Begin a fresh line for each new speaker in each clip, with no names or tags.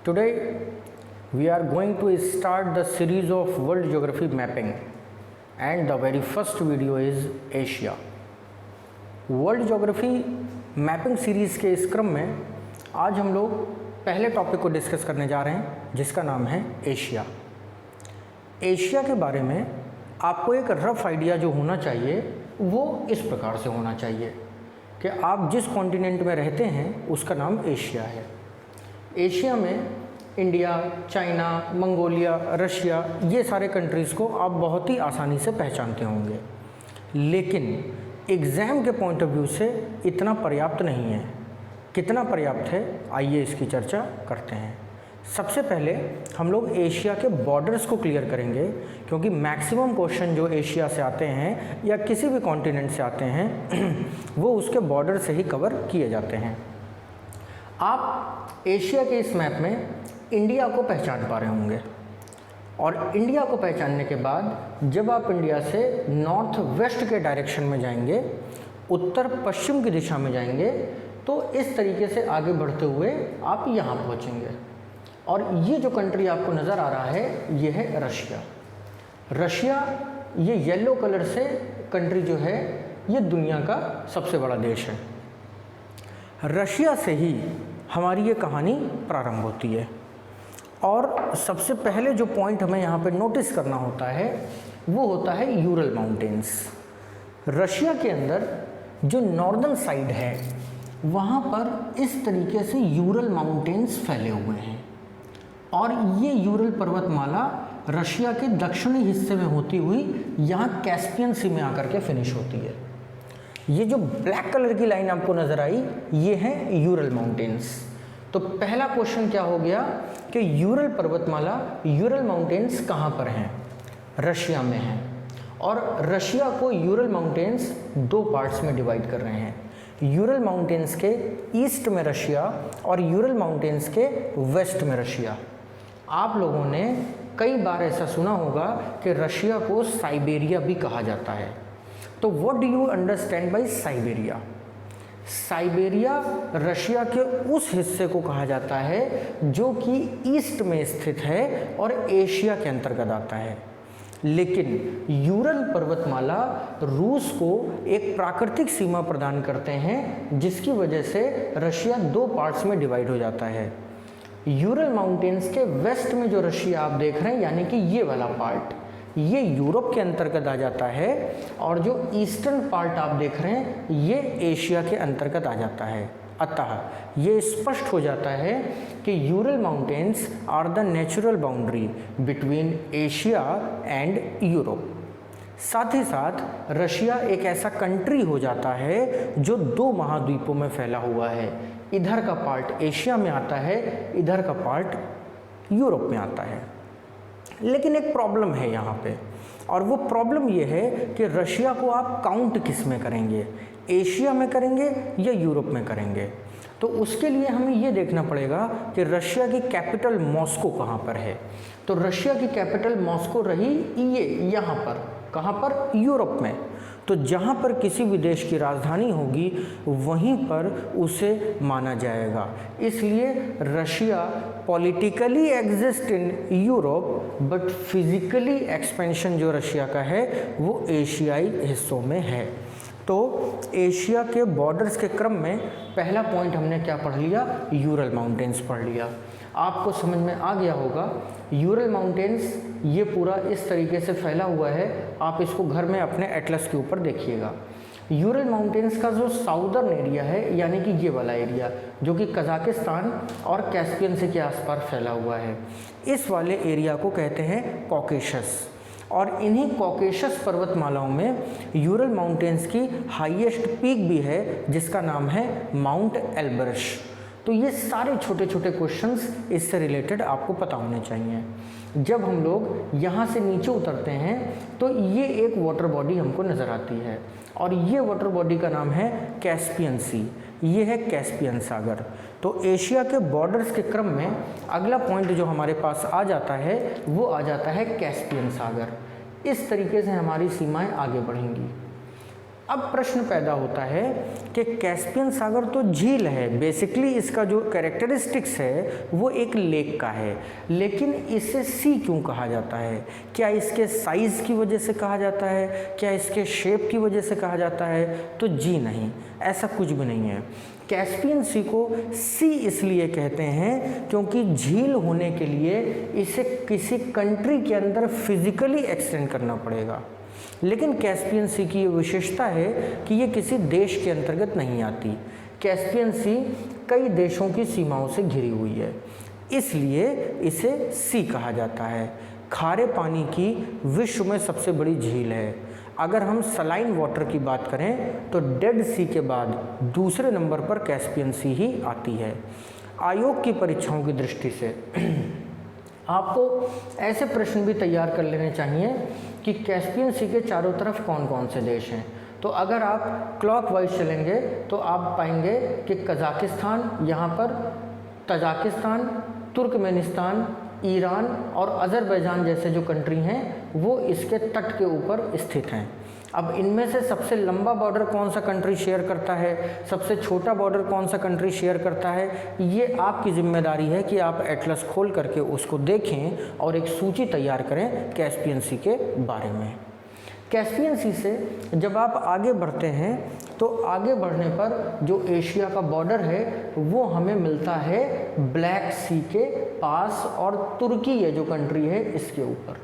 Today we are going to start the series of world geography mapping and the very first video is Asia. World geography mapping series के इस क्रम में आज हम लोग पहले टॉपिक को डिस्कस करने जा रहे हैं जिसका नाम है एशिया। एशिया के बारे में आपको एक रफ आइडिया जो होना चाहिए वो इस प्रकार से होना चाहिए कि आप जिस कॉन्टिनेंट में रहते हैं उसका नाम एशिया है। एशिया में इंडिया, चाइना, मंगोलिया, रशिया ये सारे कंट्रीज़ को आप बहुत ही आसानी से पहचानते होंगे, लेकिन एग्ज़ाम के पॉइंट ऑफ व्यू से इतना पर्याप्त नहीं है। कितना पर्याप्त है आइए इसकी चर्चा करते हैं। सबसे पहले हम लोग एशिया के बॉर्डर्स को क्लियर करेंगे, क्योंकि मैक्सिमम क्वेश्चन जो एशिया से आते हैं या किसी भी कॉन्टिनेंट से आते हैं वो उसके बॉर्डर से ही कवर किए जाते हैं। आप एशिया के इस मैप में इंडिया को पहचान पा रहे होंगे, और इंडिया को पहचानने के बाद जब आप इंडिया से नॉर्थ वेस्ट के डायरेक्शन में जाएंगे, उत्तर पश्चिम की दिशा में जाएंगे, तो इस तरीके से आगे बढ़ते हुए आप यहाँ पहुँचेंगे। और ये जो कंट्री आपको नज़र आ रहा है ये है रशिया। रशिया ये येलो कलर से कंट्री जो है ये दुनिया का सबसे बड़ा देश है। रशिया से ही हमारी ये कहानी प्रारंभ होती है, और सबसे पहले जो पॉइंट हमें यहाँ पे नोटिस करना होता है वो होता है यूरल माउंटेन्स। रशिया के अंदर जो नॉर्दर्न साइड है वहाँ पर इस तरीके से यूरल माउंटेन्स फैले हुए हैं, और ये यूरल पर्वतमाला रशिया के दक्षिणी हिस्से में होती हुई यहाँ कैस्पियन सी में आकर के फिनिश होती है। ये जो ब्लैक कलर की लाइन आपको नज़र आई ये है यूरल माउंटेन्स। तो पहला क्वेश्चन क्या हो गया कि यूरल पर्वतमाला, यूरल माउंटेन्स कहाँ पर हैं? रशिया में हैं, और रशिया को यूरल माउंटेन्स दो पार्ट्स में डिवाइड कर रहे हैं। यूरल माउंटेन्स के ईस्ट में रशिया और यूरल माउंटेन्स के वेस्ट में रशिया। आप लोगों ने कई बार ऐसा सुना होगा कि रशिया को साइबेरिया भी कहा जाता है। तो what do you understand by Siberia? Siberia Russia के उस हिस्से को कहा जाता है जो कि ईस्ट में स्थित है और एशिया के अंतर्गत आता है। लेकिन यूरल पर्वतमाला रूस को एक प्राकृतिक सीमा प्रदान करते हैं, जिसकी वजह से रशिया दो पार्ट्स में डिवाइड हो जाता है। यूरल माउंटेन्स के वेस्ट में जो रशिया आप देख रहे हैं, यानी कि ये वाला पार्ट, ये यूरोप के अंतर्गत आ जाता है, और जो ईस्टर्न पार्ट आप देख रहे हैं ये एशिया के अंतर्गत आ जाता है। अतः ये स्पष्ट हो जाता है कि Ural Mountains are the natural boundary between Asia and Europe. साथ ही साथ रशिया एक ऐसा कंट्री हो जाता है जो दो महाद्वीपों में फैला हुआ है। इधर का पार्ट एशिया में आता है, इधर का पार्ट यूरोप में आता है। लेकिन एक प्रॉब्लम है यहाँ पे, और वो प्रॉब्लम ये है कि रशिया को आप काउंट किस में करेंगे, एशिया में करेंगे या यूरोप में करेंगे? तो उसके लिए हमें ये देखना पड़ेगा कि रशिया की कैपिटल मॉस्को कहाँ पर है। तो रशिया की कैपिटल मॉस्को रही ये यहाँ पर, कहाँ पर? यूरोप में। तो जहाँ पर किसी भी देश की राजधानी होगी वहीं पर उसे माना जाएगा। इसलिए Russia politically exist in Europe, but physically expansion जो रशिया का है वो एशियाई हिस्सों में है। तो एशिया के बॉर्डर्स के क्रम में पहला पॉइंट हमने क्या पढ़ लिया? यूरल माउंटेन्स पढ़ लिया। आपको समझ में आ गया होगा यूरल माउंटेन्स ये पूरा इस तरीके से फैला हुआ है। आप इसको घर में अपने एटलस के ऊपर देखिएगा। यूरल माउंटेन्स का जो साउदर्न एरिया है, यानी कि ये वाला एरिया जो कि कजाकिस्तान और कैस्पियन सी के आसपास फैला हुआ है, इस वाले एरिया को कहते हैं कॉकेशस। और इन्हीं कॉकेशस पर्वतमालाओं में यूरल माउंटेन्स की हाईएस्ट पीक भी है जिसका नाम है माउंट एल्बरस। तो ये सारे छोटे छोटे क्वेश्चंस इससे रिलेटेड आपको पता होने चाहिए। जब हम लोग यहाँ से नीचे उतरते हैं तो ये एक वाटर बॉडी हमको नज़र आती है, और ये वाटर बॉडी का नाम है कैस्पियन सी। ये है कैस्पियन सागर। तो एशिया के बॉर्डर्स के क्रम में अगला पॉइंट जो हमारे पास आ जाता है वो आ जाता है कैस्पियन सागर। इस तरीके से हमारी सीमाएं आगे बढ़ेंगी। अब प्रश्न पैदा होता है कि कैस्पियन सागर तो झील है, बेसिकली इसका जो कैरेक्टरिस्टिक्स है वो एक लेक का है, लेकिन इसे सी क्यों कहा जाता है? क्या इसके साइज़ की वजह से कहा जाता है? क्या इसके शेप की वजह से कहा जाता है? तो जी नहीं, ऐसा कुछ भी नहीं है। कैस्पियन सी को सी इसलिए कहते हैं क्योंकि झील होने के लिए इसे किसी कंट्री के अंदर फिजिकली एक्सटेंड करना पड़ेगा, लेकिन कैस्पियन सी की ये विशेषता है कि ये किसी देश के अंतर्गत नहीं आती। कैस्पियन सी कई देशों की सीमाओं से घिरी हुई है, इसलिए इसे सी कहा जाता है। खारे पानी की विश्व में सबसे बड़ी झील है। अगर हम सलाइन वाटर की बात करें तो डेड सी के बाद दूसरे नंबर पर कैस्पियन सी ही आती है। आयोग की परीक्षाओं की दृष्टि से आपको ऐसे प्रश्न भी तैयार कर लेने चाहिए कि कैस्पियन सी के चारों तरफ कौन कौन से देश हैं। तो अगर आप क्लॉकवाइज चलेंगे तो आप पाएंगे कि कज़ाकिस्तान, यहाँ पर तजाकिस्तान, तुर्कमेनिस्तान, ईरान और अज़रबैजान जैसे जो कंट्री हैं वो इसके तट के ऊपर स्थित हैं। अब इनमें से सबसे लंबा बॉर्डर कौन सा कंट्री शेयर करता है, सबसे छोटा बॉर्डर कौन सा कंट्री शेयर करता है, ये आपकी जिम्मेदारी है कि आप एटलस खोल करके उसको देखें और एक सूची तैयार करें कैस्पियन सी के बारे में। कैस्पियन सी से जब आप आगे बढ़ते हैं तो आगे बढ़ने पर जो एशिया का बॉर्डर है वो हमें मिलता है ब्लैक सी के पास और तुर्की ये जो कंट्री है इसके ऊपर।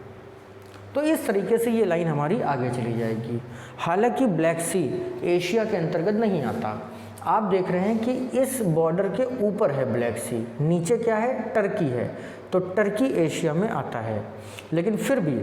तो इस तरीके से ये लाइन हमारी आगे चली जाएगी। हालांकि ब्लैक सी एशिया के अंतर्गत नहीं आता। आप देख रहे हैं कि इस बॉर्डर के ऊपर है ब्लैक सी, नीचे क्या है? टर्की है, तो टर्की एशिया में आता है। लेकिन फिर भी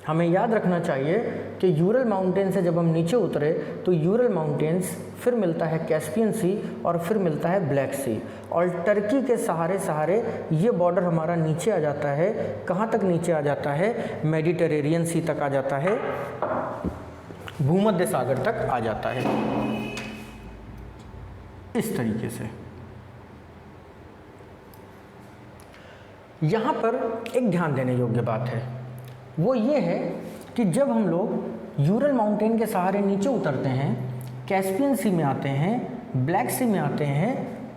हमें याद रखना चाहिए कि यूरल माउंटेन से जब हम नीचे उतरे तो यूरल माउंटेन्स, फिर मिलता है कैस्पियन सी और फिर मिलता है ब्लैक सी, और टर्की के सहारे सहारे ये बॉर्डर हमारा नीचे आ जाता है। कहाँ तक नीचे आ जाता है? मेडिटेरेनियन सी तक आ जाता है, भूमध्य सागर तक आ जाता है। इस तरीके से यहाँ पर एक ध्यान देने योग्य बात है, वो ये है कि जब हम लोग यूरल माउंटेन के सहारे नीचे उतरते हैं, कैस्पियन सी में आते हैं, ब्लैक सी में आते हैं,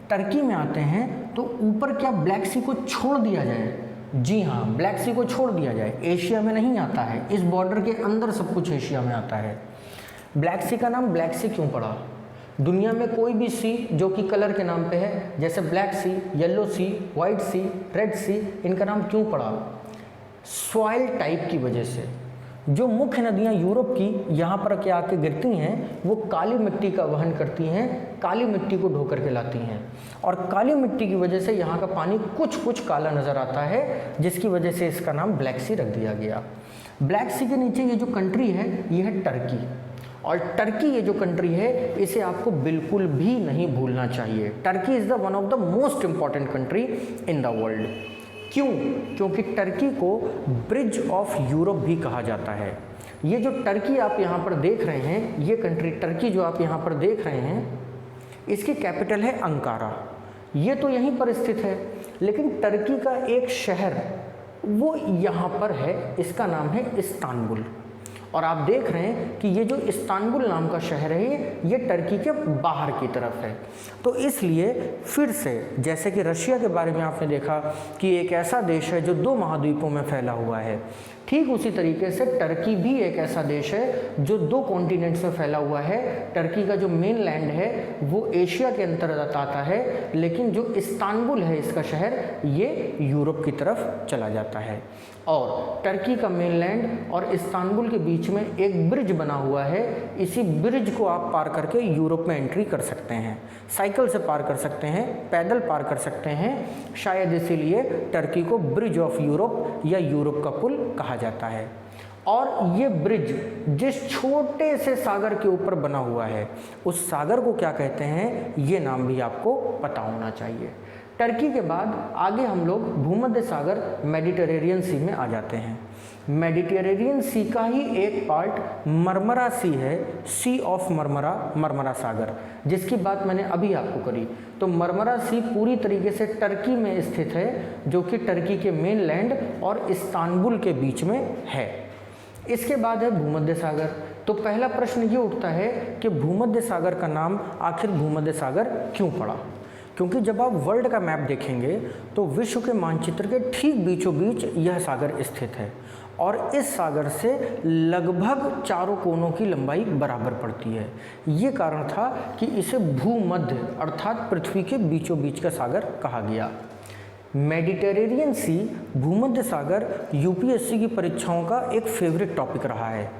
टर्की में आते हैं, तो ऊपर क्या ब्लैक सी को छोड़ दिया जाए? जी हाँ, ब्लैक सी को छोड़ दिया जाए। एशिया में नहीं आता है, इस बॉर्डर के अंदर सब कुछ एशिया में आता है। ब्लैक सी का नाम ब्लैक सी क्यों पड़ा? दुनिया में कोई भी सी जो कि कलर के नाम पे है, जैसे ब्लैक सी, येलो सी, वाइट सी, रेड सी, इनका नाम क्यों पड़ा? सॉइल टाइप की वजह से। जो मुख्य नदियाँ यूरोप की यहाँ पर क्या आके गिरती हैं वो काली मिट्टी का वहन करती हैं, काली मिट्टी को ढो करके लाती हैं, और काली मिट्टी की वजह से यहाँ का पानी कुछ काला नज़र आता है, जिसकी वजह से इसका नाम ब्लैक सी रख दिया गया। ब्लैक सी के नीचे ये जो कंट्री है ये है टर्की, और टर्की ये जो कंट्री है इसे आपको बिल्कुल भी नहीं भूलना चाहिए। Turkey is the one of the most important country in the world. क्यों? क्योंकि टर्की को ब्रिज ऑफ यूरोप भी कहा जाता है। ये जो टर्की आप यहाँ पर देख रहे हैं, ये कंट्री टर्की जो आप यहाँ पर देख रहे हैं, इसकी कैपिटल है अंकारा। ये तो यहीं पर स्थित है, लेकिन टर्की का एक शहर वो यहाँ पर है, इसका नाम है इस्तांबुल। और आप देख रहे हैं कि ये जो इस्तांबुल नाम का शहर है ये टर्की के बाहर की तरफ है। तो इसलिए फिर से, जैसे कि रशिया के बारे में आपने देखा कि एक ऐसा देश है जो 2 महाद्वीपों में फैला हुआ है, ठीक उसी तरीके से टर्की भी एक ऐसा देश है जो 2 कॉन्टिनेंट्स में फैला हुआ है। टर्की का जो मेन लैंड है वो एशिया के अंतर्गत आता है, लेकिन जो इस्तांबुल है इसका शहर, ये यूरोप की तरफ चला जाता है। और टर्की का मेनलैंड और इस्तांबुल के बीच में एक ब्रिज बना हुआ है। इसी ब्रिज को आप पार करके यूरोप में एंट्री कर सकते हैं। साइकिल से पार कर सकते हैं, पैदल पार कर सकते हैं, शायद इसीलिए टर्की को ब्रिज ऑफ यूरोप या यूरोप का पुल कहा जाता है। और ये ब्रिज जिस छोटे से सागर के ऊपर बना हुआ है, उस सागर को क्या कहते हैं ये नाम भी आपको पता होना चाहिए। टर्की के बाद आगे हम लोग भूमध्य सागर मेडिटेरेनियन सी में आ जाते हैं। मेडिटेरेनियन सी का ही एक पार्ट मरमरा सी है, सी ऑफ मरमरा, मरमरा सागर, जिसकी बात मैंने अभी आपको करी। तो मरमरा सी पूरी तरीके से टर्की में स्थित है, जो कि टर्की के मेन लैंड और इस्तांबुल के बीच में है। इसके बाद है भूमध्य सागर। तो पहला प्रश्न ये उठता है कि भूमध्य सागर का नाम आखिर भूमध्य सागर क्यों पड़ा? क्योंकि जब आप वर्ल्ड का मैप देखेंगे तो विश्व के मानचित्र के ठीक बीचों बीच यह सागर स्थित है और इस सागर से लगभग चारों कोनों की लंबाई बराबर पड़ती है। ये कारण था कि इसे भूमध्य अर्थात पृथ्वी के बीचों बीच का सागर कहा गया। मेडिटेरेनियन सी भूमध्य सागर यूपीएससी की परीक्षाओं का एक फेवरेट टॉपिक रहा है,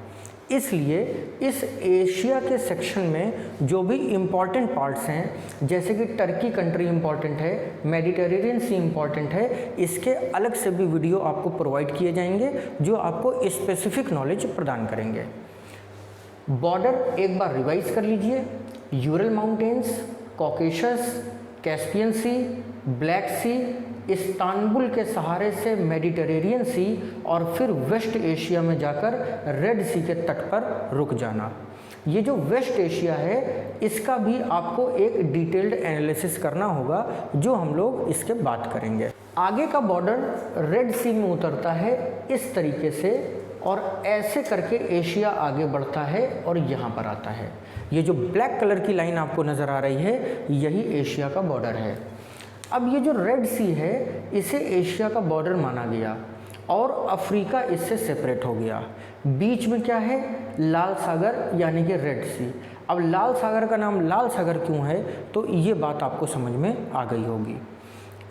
इसलिए इस एशिया के सेक्शन में जो भी इम्पॉर्टेंट पार्ट्स हैं, जैसे कि टर्की कंट्री इम्पॉर्टेंट है, मेडिटेरेनियन सी इम्पॉर्टेंट है, इसके अलग से भी वीडियो आपको प्रोवाइड किए जाएंगे जो आपको स्पेसिफिक नॉलेज प्रदान करेंगे। बॉर्डर एक बार रिवाइज कर लीजिए। Ural mountains, Caucasus, Caspian Sea, Black सी, इस्तांबुल के सहारे से मेडिटेरेनियन सी और फिर वेस्ट एशिया में जाकर रेड सी के तट पर रुक जाना। ये जो वेस्ट एशिया है इसका भी आपको एक डिटेल्ड एनालिसिस करना होगा जो हम लोग इसके बात करेंगे। आगे का बॉर्डर रेड सी में उतरता है इस तरीके से और ऐसे करके एशिया आगे बढ़ता है और यहाँ पर आता है। ये जो ब्लैक कलर की लाइन आपको नज़र आ रही है यही एशिया का बॉर्डर है। अब ये जो रेड सी है इसे एशिया का बॉर्डर माना गया और अफ्रीका इससे सेपरेट हो गया। बीच में क्या है? लाल सागर यानी कि रेड सी। अब लाल सागर का नाम लाल सागर क्यों है तो ये बात आपको समझ में आ गई होगी।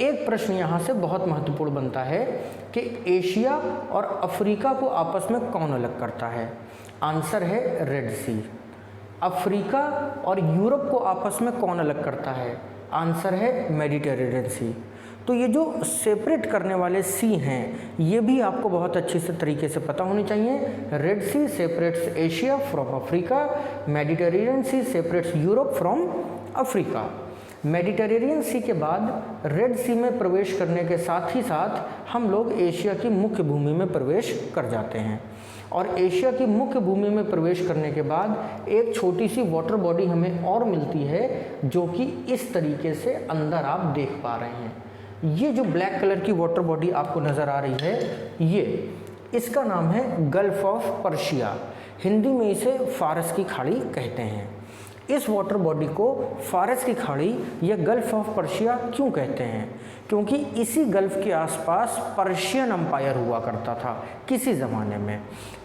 एक प्रश्न यहाँ से बहुत महत्वपूर्ण बनता है कि एशिया और अफ्रीका को आपस में कौन अलग करता है? आंसर है रेड सी। अफ्रीका और यूरोप को आपस में कौन अलग करता है? आंसर है मेडिटेरेनियन सी। तो ये जो सेपरेट करने वाले सी हैं ये भी आपको बहुत अच्छे से तरीके से पता होनी चाहिए। Red Sea separates Asia from Africa, Mediterranean Sea separates Europe from Africa. Mediterranean Sea के बाद रेड सी में प्रवेश करने के साथ ही साथ हम लोग एशिया की मुख्य भूमि में प्रवेश कर जाते हैं और एशिया की मुख्य भूमि में प्रवेश करने के बाद एक छोटी सी वाटर बॉडी हमें और मिलती है जो कि इस तरीके से अंदर आप देख पा रहे हैं। ये जो ब्लैक कलर की वाटर बॉडी आपको नज़र आ रही है ये इसका नाम है गल्फ ऑफ पर्शिया। हिंदी में इसे फारस की खाड़ी कहते हैं। इस वाटर बॉडी को फारस की खाड़ी या गल्फ ऑफ पर्शिया क्यों कहते हैं? क्योंकि इसी गल्फ के आसपास पर्शियन एम्पायर हुआ करता था किसी ज़माने में।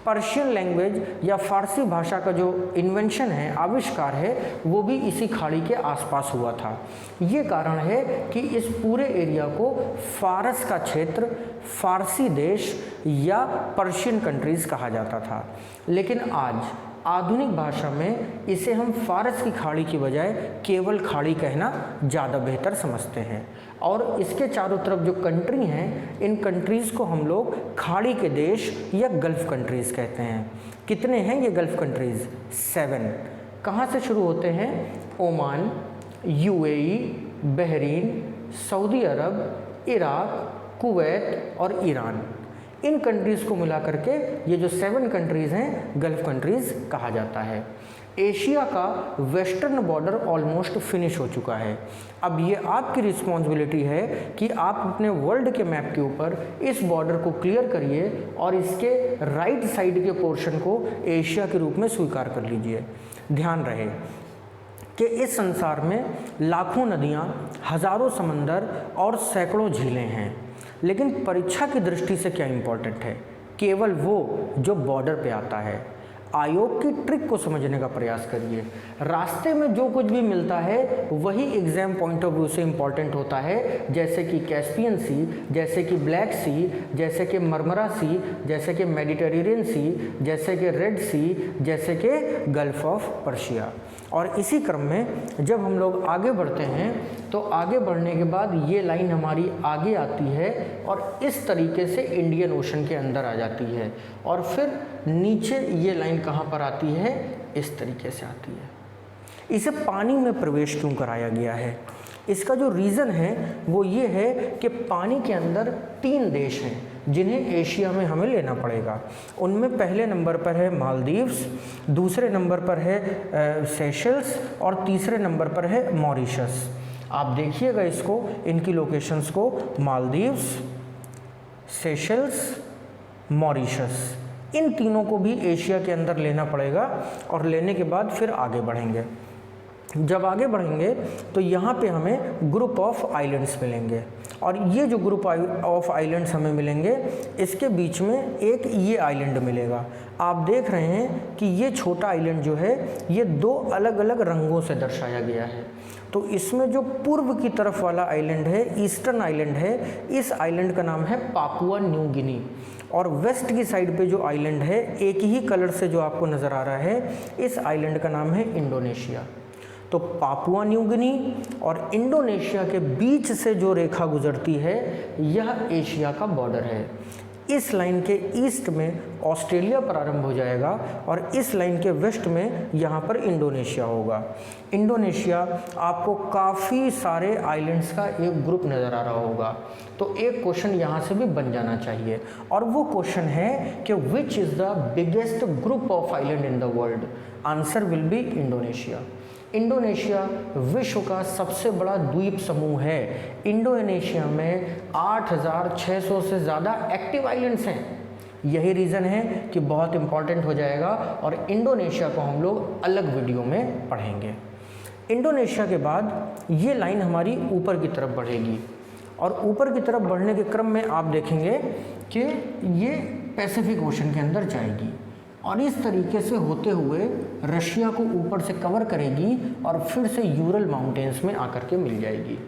पर्शियन लैंग्वेज या फारसी भाषा का जो इन्वेंशन है, आविष्कार है, वो भी इसी खाड़ी के आसपास हुआ था। ये कारण है कि इस पूरे एरिया को फारस का क्षेत्र, फारसी देश या पर्शियन कंट्रीज़ कहा जाता था। लेकिन आज आधुनिक भाषा में इसे हम फारस की खाड़ी की बजाय केवल खाड़ी कहना ज़्यादा बेहतर समझते हैं और इसके चारों तरफ जो कंट्री हैं इन कंट्रीज़ को हम लोग खाड़ी के देश या गल्फ़ कंट्रीज़ कहते हैं। कितने हैं ये गल्फ़ कंट्रीज़? 7। कहाँ से शुरू होते हैं? ओमान, यूएई, बहरीन, सऊदी अरब, इराक, कुवैत और ईरान। इन कंट्रीज़ को मिला करके ये जो 7 कंट्रीज़ हैं गल्फ़ कंट्रीज़ कहा जाता है। एशिया का वेस्टर्न बॉर्डर ऑलमोस्ट फिनिश हो चुका है। अब ये आपकी रिस्पॉन्सिबिलिटी है कि आप अपने वर्ल्ड के मैप के ऊपर इस बॉर्डर को क्लियर करिए और इसके राइट साइड के पोर्शन को एशिया के रूप में स्वीकार कर लीजिए। ध्यान रहे कि इस संसार में लाखों नदियाँ, हज़ारों समंदर और सैकड़ों झीलें हैं, लेकिन परीक्षा की दृष्टि से क्या इम्पोर्टेंट है? केवल वो जो बॉर्डर पे आता है। आयोग की ट्रिक को समझने का प्रयास करिए। रास्ते में जो कुछ भी मिलता है वही एग्जाम पॉइंट ऑफ व्यू से इम्पॉर्टेंट होता है, जैसे कि कैस्पियन सी, जैसे कि ब्लैक सी, जैसे कि मरमरा सी, जैसे कि मेडिटेरेनियन सी, जैसे कि रेड सी, जैसे कि गल्फ ऑफ पर्शिया। और इसी क्रम में जब हम लोग आगे बढ़ते हैं तो आगे बढ़ने के बाद ये लाइन हमारी आगे आती है और इस तरीके से इंडियन ओशन के अंदर आ जाती है और फिर नीचे ये लाइन कहाँ पर आती है? इस तरीके से आती है। इसे पानी में प्रवेश क्यों कराया गया है? इसका जो रीज़न है वो ये है कि पानी के अंदर 3 देश हैं जिन्हें एशिया में हमें लेना पड़ेगा। उनमें पहले नंबर पर है मालदीव्स, दूसरे नंबर पर है सेशल्स और तीसरे नंबर पर है मॉरिशस। आप देखिएगा इसको, इनकी लोकेशंस को, मालदीव्स, सेशल्स, मॉरिशस, इन तीनों को भी एशिया के अंदर लेना पड़ेगा और लेने के बाद फिर आगे बढ़ेंगे। जब आगे बढ़ेंगे तो यहाँ पे हमें ग्रुप ऑफ आइलैंड्स मिलेंगे और ये जो ग्रुप ऑफ आइलैंड्स हमें मिलेंगे इसके बीच में एक ये आइलैंड मिलेगा। आप देख रहे हैं कि ये छोटा आइलैंड जो है ये दो अलग अलग रंगों से दर्शाया गया है। तो इसमें जो पूर्व की तरफ वाला आइलैंड है, ईस्टर्न आइलैंड है, इस आइलैंड का नाम है पापुआ न्यू गिनी। और वेस्ट की साइड पे जो आइलैंड है एक ही कलर से जो आपको नज़र आ रहा है, इस आइलैंड का नाम है इंडोनेशिया। तो पापुआ न्यू गिनी और इंडोनेशिया के बीच से जो रेखा गुजरती है यह एशिया का बॉर्डर है। इस लाइन के ईस्ट में ऑस्ट्रेलिया प्रारंभ हो जाएगा और इस लाइन के वेस्ट में यहाँ पर इंडोनेशिया होगा। इंडोनेशिया आपको काफ़ी सारे आइलैंड्स का एक ग्रुप नज़र आ रहा होगा। तो एक क्वेश्चन यहाँ से भी बन जाना चाहिए और वो क्वेश्चन है कि which is the biggest group of island in the world. Answer will be Indonesia. Indonesia विश्व का सबसे बड़ा द्वीप समूह है। इंडोनेशिया में 8600 से ज़्यादा एक्टिव आइलैंड्स हैं। यही रीज़न है कि बहुत इम्पॉर्टेंट हो जाएगा और इंडोनेशिया को हम लोग अलग वीडियो में पढ़ेंगे। इंडोनेशिया के बाद ये लाइन हमारी ऊपर की तरफ बढ़ेगी और ऊपर की तरफ बढ़ने के क्रम में आप देखेंगे कि ये पैसिफिक ओशन के अंदर जाएगी और इस तरीके से होते हुए रशिया को ऊपर से कवर करेगी और फिर से यूरल माउंटेन्स में आकर के मिल जाएगी।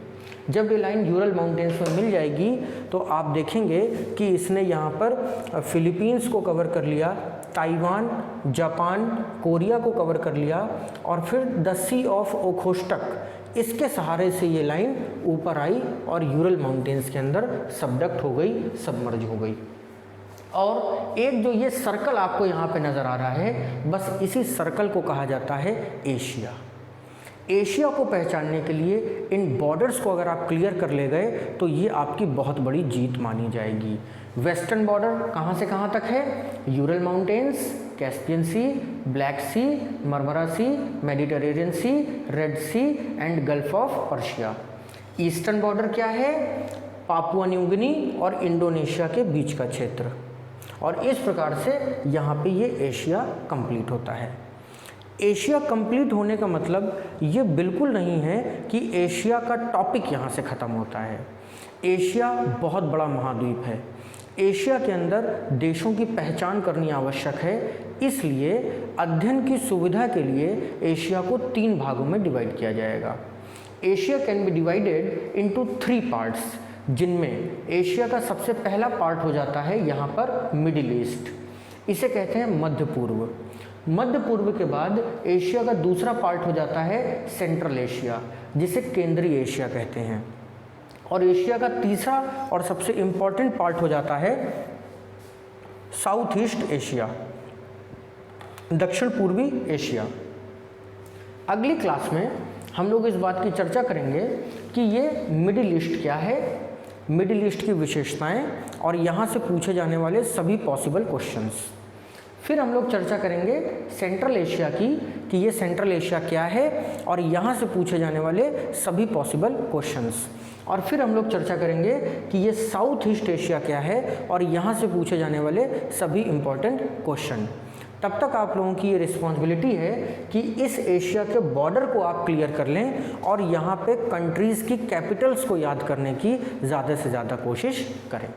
जब ये लाइन यूरल माउंटेन्स में मिल जाएगी तो आप देखेंगे कि इसने यहाँ पर फिलीपींस को कवर कर लिया, ताइवान, जापान, कोरिया को कवर कर लिया और फिर द सी ऑफ ओखोस्टक, इसके सहारे से ये लाइन ऊपर आई और यूरल माउंटेन्स के अंदर सबडक्ट हो गई, सबमर्ज हो गई। और एक जो ये सर्कल आपको यहाँ पे नज़र आ रहा है, बस इसी सर्कल को कहा जाता है एशिया। एशिया को पहचानने के लिए इन बॉर्डर्स को अगर आप क्लियर कर ले गए तो ये आपकी बहुत बड़ी जीत मानी जाएगी। वेस्टर्न बॉर्डर कहाँ से कहाँ तक है? Ural Mountains, Caspian Sea, Black Sea, Marmara Sea, Mediterranean Sea, Red Sea and Gulf of Persia. Eastern border क्या है? पापुआ न्यू गिनी और इंडोनेशिया के बीच का क्षेत्र। और इस प्रकार से यहाँ पे ये एशिया कंप्लीट होता है। एशिया कंप्लीट होने का मतलब ये बिल्कुल नहीं है कि एशिया का टॉपिक यहाँ से ख़त्म होता है। एशिया बहुत बड़ा महाद्वीप है। एशिया के अंदर देशों की पहचान करनी आवश्यक है, इसलिए अध्ययन की सुविधा के लिए एशिया को 3 भागों में डिवाइड किया जाएगा। Asia can be divided into 3 parts, जिनमें एशिया का सबसे पहला पार्ट हो जाता है यहाँ पर मिडिल ईस्ट, इसे कहते हैं मध्य पूर्व। मध्य पूर्व के बाद एशिया का दूसरा पार्ट हो जाता है सेंट्रल एशिया, जिसे केंद्रीय एशिया कहते हैं। और एशिया का तीसरा और सबसे इम्पॉर्टेंट पार्ट हो जाता है साउथ ईस्ट एशिया, दक्षिण पूर्वी एशिया। अगली क्लास में हम लोग इस बात की चर्चा करेंगे कि ये मिडिल ईस्ट क्या है, मिडिल ईस्ट की विशेषताएं और यहाँ से पूछे जाने वाले सभी पॉसिबल क्वेश्चंस। फिर हम लोग चर्चा करेंगे सेंट्रल एशिया की कि ये सेंट्रल एशिया क्या है और यहाँ से पूछे जाने वाले सभी पॉसिबल क्वेश्चंस। और फिर हम लोग चर्चा करेंगे कि ये साउथ ईस्ट एशिया क्या है और यहाँ से पूछे जाने वाले सभी इम्पॉर्टेंट क्वेश्चन। तब तक आप लोगों की ये रिस्पॉन्सिबिलिटी है कि इस एशिया के बॉर्डर को आप क्लियर कर लें और यहाँ पे कंट्रीज़ की कैपिटल्स को याद करने की ज़्यादा से ज़्यादा कोशिश करें।